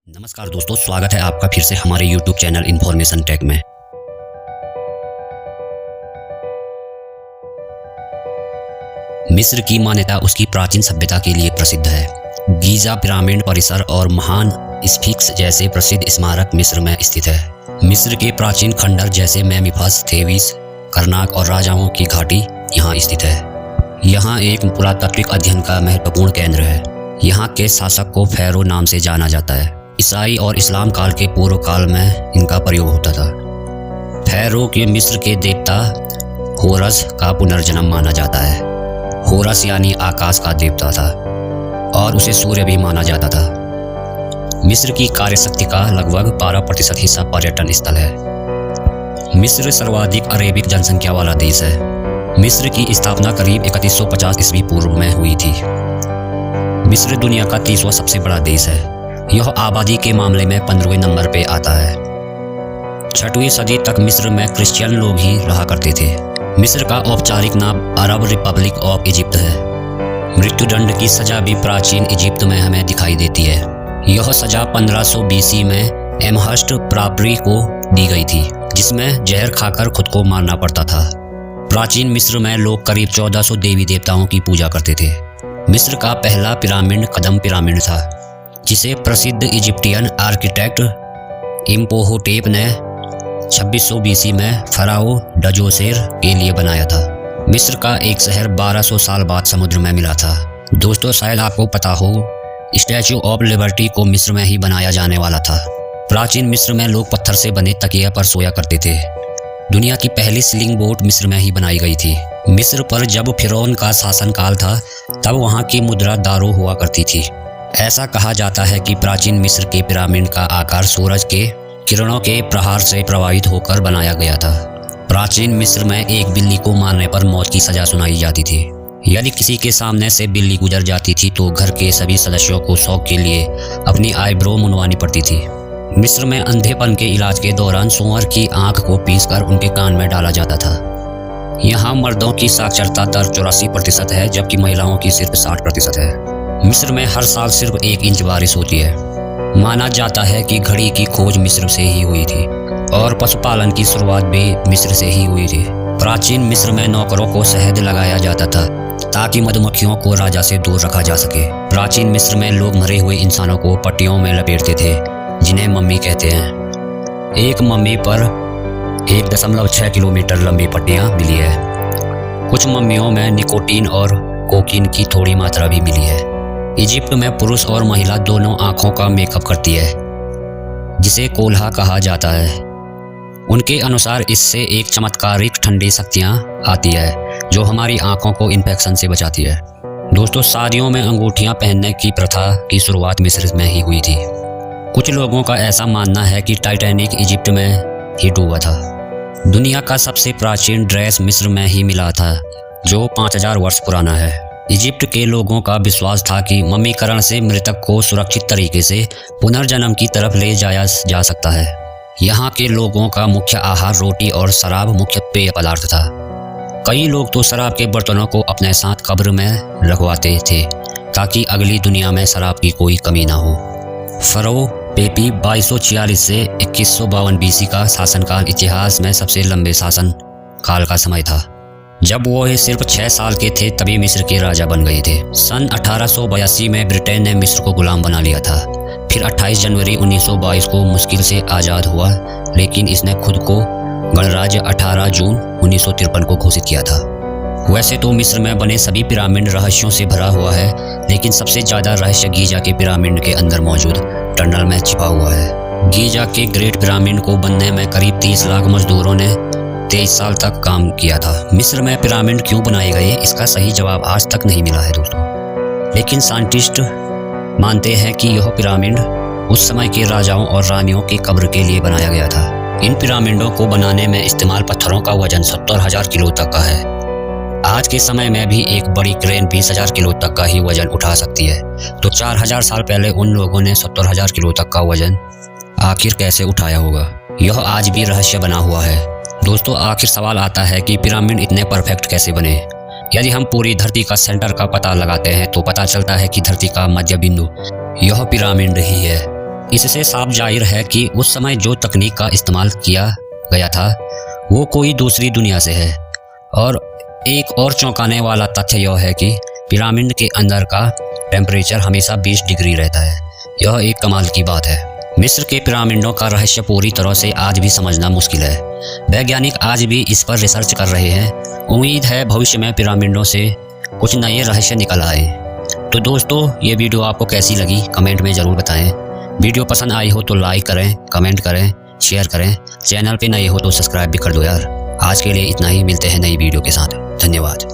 नमस्कार दोस्तों, स्वागत है आपका फिर से हमारे YouTube चैनल इन्फॉर्मेशन टेक में। मिस्र की मान्यता उसकी प्राचीन सभ्यता के लिए प्रसिद्ध है। गीजा पिरामिड परिसर और महान स्फिंक्स जैसे प्रसिद्ध स्मारक मिस्र में स्थित है। मिस्र के प्राचीन खंडर जैसे मेम्फिस, थेबिस, करनाक और राजाओं की घाटी यहाँ स्थित है। यहाँ एक पुरातात्विक अध्ययन का महत्वपूर्ण केंद्र है। यहाँ के शासक को फेरो नाम से जाना जाता है। ईसाई और इस्लाम काल के पूर्व काल में इनका प्रयोग होता था। फेरो के मिस्र के देवता होरस का पुनर्जन्म माना जाता है। होरस यानी आकाश का देवता था और उसे सूर्य भी माना जाता था। मिस्र की कार्यशक्ति का लगभग 12% हिस्सा पर्यटन स्थल है। मिस्र सर्वाधिक अरेबिक जनसंख्या वाला देश है। मिस्र की स्थापना करीब 3150 ईस्वी पूर्व में हुई थी। मिस्र दुनिया का 30वां सबसे बड़ा देश है। यह आबादी के मामले में 15वें नंबर पे आता है। 6वीं सदी तक मिस्र में क्रिश्चियन लोग ही रहा करते थे। मिस्र का औपचारिक नाम अरब रिपब्लिक ऑफ इजिप्ट है। मृत्युदंड की सजा भी प्राचीन इजिप्ट में हमें दिखाई देती है। यह सजा 1500 BC में एमहर्स्ट प्रापरी को दी गई थी, जिसमें जहर खाकर खुद को मारना पड़ता था। प्राचीन मिस्र में लोग करीब 1400 देवी देवताओं की पूजा करते थे। मिस्र का पहला पिरामिड कदम पिरामिड था, जिसे प्रसिद्ध इजिप्टियन आर्किटेक्ट इम्होटेप ने 2600 BC में फराओ डजोसेर के लिए बनाया था। मिस्र का एक शहर 1200 साल बाद समुद्र में मिला था। दोस्तों, शायद आपको पता हो, स्टैचू ऑफ लिबर्टी को मिस्र में ही बनाया जाने वाला था। प्राचीन मिस्र में लोग पत्थर से बने तकिया पर सोया करते थे। दुनिया की पहली स्लिंग बोट मिस्र में ही बनाई गई थी। मिस्र पर जब फिरौन का शासनकाल था, तब वहाँ की मुद्रा दारो हुआ करती थी। ऐसा कहा जाता है कि प्राचीन मिस्र के पिरामिड का आकार सूरज के किरणों के प्रहार से प्रभावित होकर बनाया गया था। प्राचीन मिस्र में एक बिल्ली को मारने पर मौत की सजा सुनाई जाती थी। यदि किसी के सामने से बिल्ली गुजर जाती थी तो घर के सभी सदस्यों को शौक के लिए अपनी आईब्रो मुंडवानी पड़ती थी। मिस्र में अंधेपन के इलाज के दौरान सूअर की आंख को पीसकर उनके कान में डाला जाता था। यहाँ मर्दों की साक्षरता दर 84% है, जबकि महिलाओं की सिर्फ 60% है। मिस्र में हर साल सिर्फ 1 इंच बारिश होती है। माना जाता है कि घड़ी की खोज मिस्र से ही हुई थी और पशुपालन की शुरुआत भी मिस्र से ही हुई थी। प्राचीन मिस्र में नौकरों को शहद लगाया जाता था ताकि मधुमक्खियों को राजा से दूर रखा जा सके। प्राचीन मिस्र में लोग मरे हुए इंसानों को पट्टियों में लपेटते थे, जिन्हें मम्मी कहते हैं। एक मम्मी पर 1.6 किलोमीटर लंबी पट्टियाँ मिली है। कुछ मम्मियों में निकोटीन और कोकीन की थोड़ी मात्रा भी मिली है। इजिप्ट में पुरुष और महिला दोनों आंखों का मेकअप करती है, जिसे कोल्हा कहा जाता है। उनके अनुसार इससे एक चमत्कारिक ठंडी शक्तियाँ आती है जो हमारी आंखों को इन्फेक्शन से बचाती है। दोस्तों, शादियों में अंगूठियाँ पहनने की प्रथा की शुरुआत मिस्र में ही हुई थी। कुछ लोगों का ऐसा मानना है कि टाइटैनिक इजिप्ट में ही डूबा था। दुनिया का सबसे प्राचीन ड्रेस मिस्र में ही मिला था, जो 5000 वर्ष पुराना है। इजिप्ट के लोगों का विश्वास था कि मम्मीकरण से मृतक को सुरक्षित तरीके से पुनर्जन्म की तरफ ले जाया जा सकता है। यहाँ के लोगों का मुख्य आहार रोटी और शराब मुख्य पेय पदार्थ था। कई लोग तो शराब के बर्तनों को अपने साथ कब्र में रखवाते थे ताकि अगली दुनिया में शराब की कोई कमी ना हो। फरो पेपी 2246 से 2152 BC का शासनकाल इतिहास में सबसे लंबे शासन काल का समय था। जब वो सिर्फ 6 साल के थे तभी मिस्र के राजा बन गए थे। सन 1882 में ब्रिटेन ने मिस्र को गुलाम बना लिया था। फिर 28 जनवरी 1922 को मुश्किल से आज़ाद हुआ, लेकिन इसने खुद को गणराज्य 18 जून 1953 को घोषित किया था। वैसे तो मिस्र में बने सभी पिरामिड रहस्यों से भरा हुआ है, लेकिन सबसे ज़्यादा रहस्य गीजा के पिरामिड के अंदर मौजूद टनल में छिपा हुआ है। गीजा के ग्रेट पिरामिड को बनने में करीब 30 लाख मजदूरों ने 23 साल तक काम किया था। मिस्र में पिरामिड क्यों बनाए गए, इसका सही जवाब आज तक नहीं मिला है दोस्तों, लेकिन साइंटिस्ट मानते हैं कि यह पिरामिड उस समय के राजाओं और रानियों की कब्र के लिए बनाया गया था। इन पिरामिडों को बनाने में इस्तेमाल पत्थरों का वजन 70,000 किलो तक का है। आज के समय में भी एक बड़ी क्रेन 20,000 किलो तक का ही वजन उठा सकती है, तो 4000 साल पहले उन लोगों ने 70,000 किलो तक का वजन आखिर कैसे उठाया होगा, यह आज भी रहस्य बना हुआ है। दोस्तों, आखिर सवाल आता है कि पिरामिड इतने परफेक्ट कैसे बने। यदि हम पूरी धरती का सेंटर का पता लगाते हैं तो पता चलता है कि धरती का मध्य बिंदु यह पिरामिड ही है। इससे साफ जाहिर है कि उस समय जो तकनीक का इस्तेमाल किया गया था वो कोई दूसरी दुनिया से है। और एक और चौंकाने वाला तथ्य यह है कि पिरामिड के अंदर का टेम्परेचर हमेशा 20 डिग्री रहता है। यह एक कमाल की बात है। मिस्र के पिरामिडों का रहस्य पूरी तरह से आज भी समझना मुश्किल है। वैज्ञानिक आज भी इस पर रिसर्च कर रहे हैं। उम्मीद है भविष्य में पिरामिडों से कुछ नए रहस्य निकल आए। तो दोस्तों, ये वीडियो आपको कैसी लगी कमेंट में ज़रूर बताएं। वीडियो पसंद आई हो तो लाइक करें, कमेंट करें, शेयर करें। चैनल पे नए हो तो सब्सक्राइब भी कर दो यार। आज के लिए इतना ही, मिलते हैं नई वीडियो के साथ। धन्यवाद।